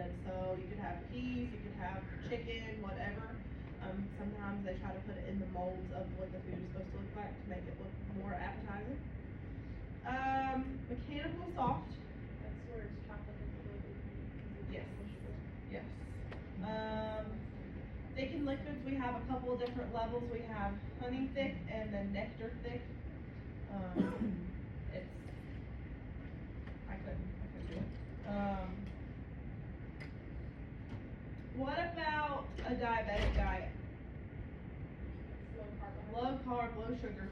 med. So you could have peas, you could have chicken, whatever. Sometimes they try to put it in the molds of what the food is supposed to look like to make it look more appetizing. Mechanical soft. That's where it's chocolate included. Yes. Yes. Thick and liquids, we have a couple of different levels. We have honey thick and then nectar thick. I couldn't do it. What about a diabetic diet? Low carb. Low carb, low sugar.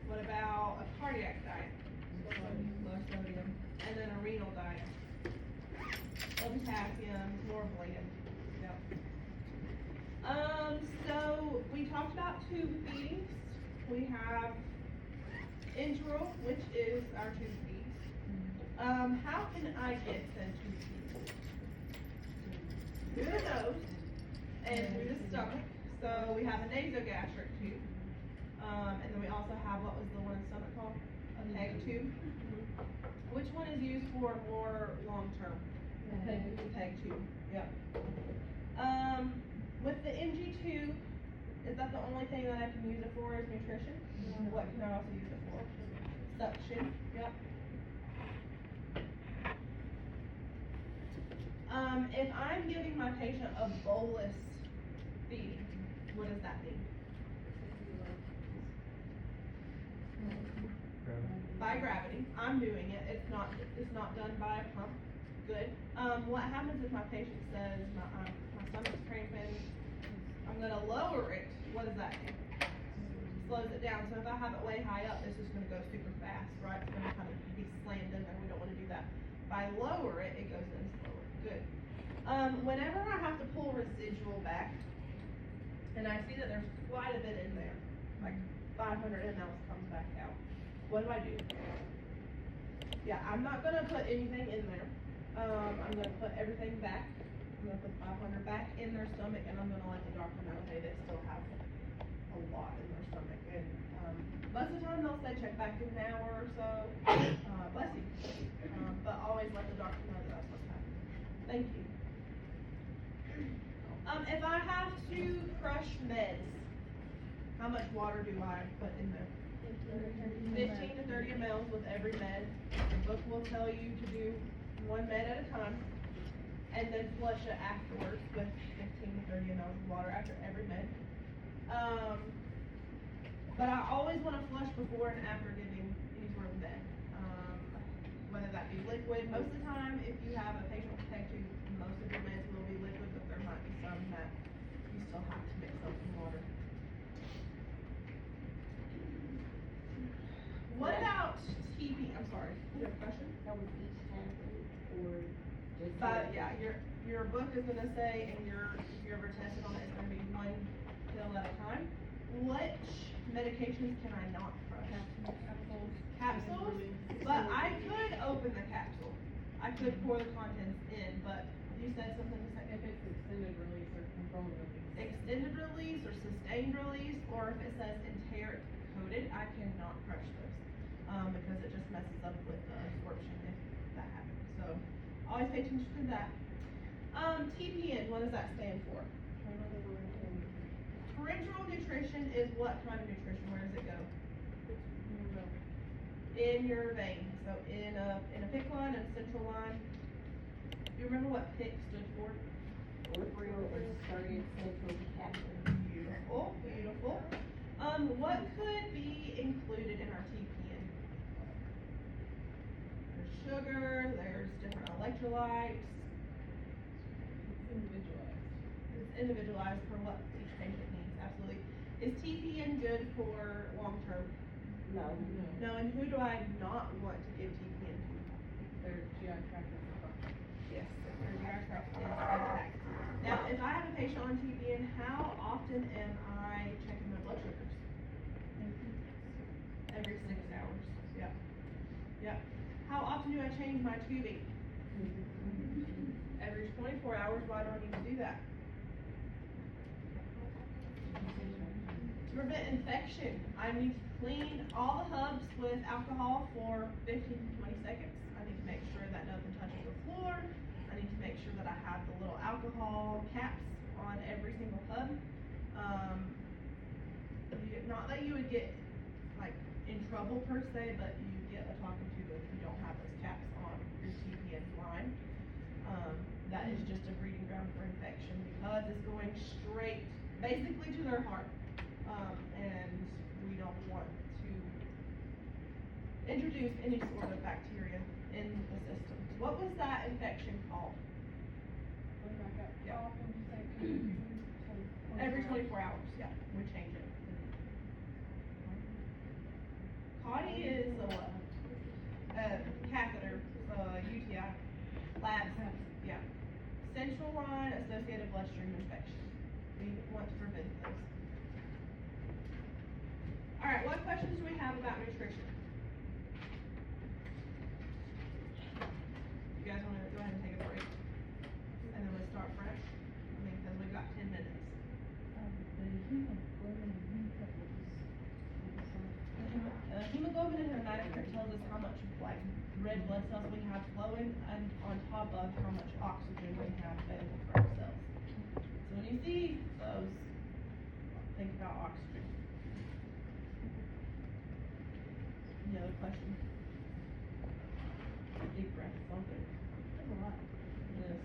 What about a cardiac diet? Low sodium. And then a renal diet. Low potassium, more bland. Yep. So we talked about tube feedings. We have enteral, which is our tube feeds. How can I get said tube feeds? Through the nose and through the stomach. So we have a nasogastric tube. And then we also have, what was the one in the stomach called? A PEG tube. Which one is used for more long term? The PEG tube. Yep. With the NG tube, is that the only thing that I can use it for is nutrition? What can I also use it for? Suction. Yep. If I'm giving my patient a bolus feeding, what does that mean? By gravity. I'm doing it. It's not done by a pump. Good. What happens if my patient says my stomach's cramping? I'm gonna lower it. What does that do? Slows it down. So if I have it way high up, this is gonna go super fast, right? It's gonna kind of be slammed in there. We don't want to do that. If I lower it, it goes in slower. Good. Whenever I have to pull residual back, and I see that there's quite a bit in there, like 500 ml comes back out. What do? Yeah, I'm not gonna put anything in there. I'm gonna put everything back. I'm gonna put 500 back in their stomach, and I'm gonna let the doctor know, hey, they still have a lot in their stomach. And most of the time they'll say check back in an hour or so. Bless you. But always let the doctor know that that's what's happening. Thank you. If I have to crush meds, how much water do I put in there? 15 to 30 ml with every med. The book will tell you to do one med at a time, and then flush it afterwards with 15 to 30 ml of water after every med. But I always want to flush before and after giving any sort of med. Whether that be liquid. Most of the time, if you have a patient with PEG tube, most of your meds will be liquid, but there might be some that you still have to mix up in water. What about TB? I'm sorry. You have a question? That was each tablet or just? Yeah, your book is gonna say, and if you're ever tested on it, it's gonna be one pill at a time. Which medications can I not crush? Capsules? But I could open the capsule. I could pour the contents in, but you said something a second. If it's extended release or controlled release. Extended release or sustained release, or if it says enteric coated, I cannot crush those. Because it just messes up with the absorption if that happens. So always pay attention to that. TPN, what does that stand for? Parenteral nutrition is what kind of nutrition? Where does it go? In your vein. So in a PICC line and a central line. Do you remember what PICC stood for? Peripheral inserted central capsule. Beautiful, beautiful. What could be included in our TPN? There's sugar, there's different electrolytes. It's individualized. It's individualized for what each patient needs, absolutely. Is TPN good for long term? No. No, and who do I not want to give TPN to? Their GI tract is functional. Yes, their GI tract is intact. Now, if I have a patient on TPN, how often am I checking their blood sugars? Every 6 hours. Yep. Yep. How often do I change my tubing? Every 24 hours. Why do I need to do that? To prevent infection, I need to clean all the hubs with alcohol for 15 to 20 seconds. I need to make sure that nothing touches the floor. I need to make sure that I have alcohol caps on every single pub. Not that you would get like in trouble per se, but you get a talking to if you don't have those caps on your TPS line. That is just a breeding ground for infection because it's going straight, basically to their heart. And we don't want to introduce any sort of bacteria in the system. What was that infection called? Going back up, Yeah. how often do you say it can be? Every 24 hours, yeah, we change it. CAUTI is a what? Catheter, UTI, labs, yeah. Central line associated bloodstream infection. We want to prevent those. Alright, what questions do we have about nutrition? You guys wanna go ahead and take a break? And then let's start fresh? I mean, cause we've got 10 minutes. Hemoglobin and hematocrit tells us how much like red blood cells we have flowing and on top of how much oxygen we have available for our cells. So when you see those, think about oxygen. Any other questions? Deep breath, something. That's a lot. It is.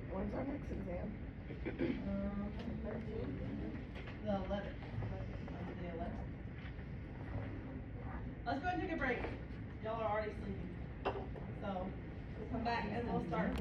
When's our next exam? The 11th. Monday, the 11th. Let's go ahead and take a break. Y'all are already sleeping. So, we'll come back and we'll start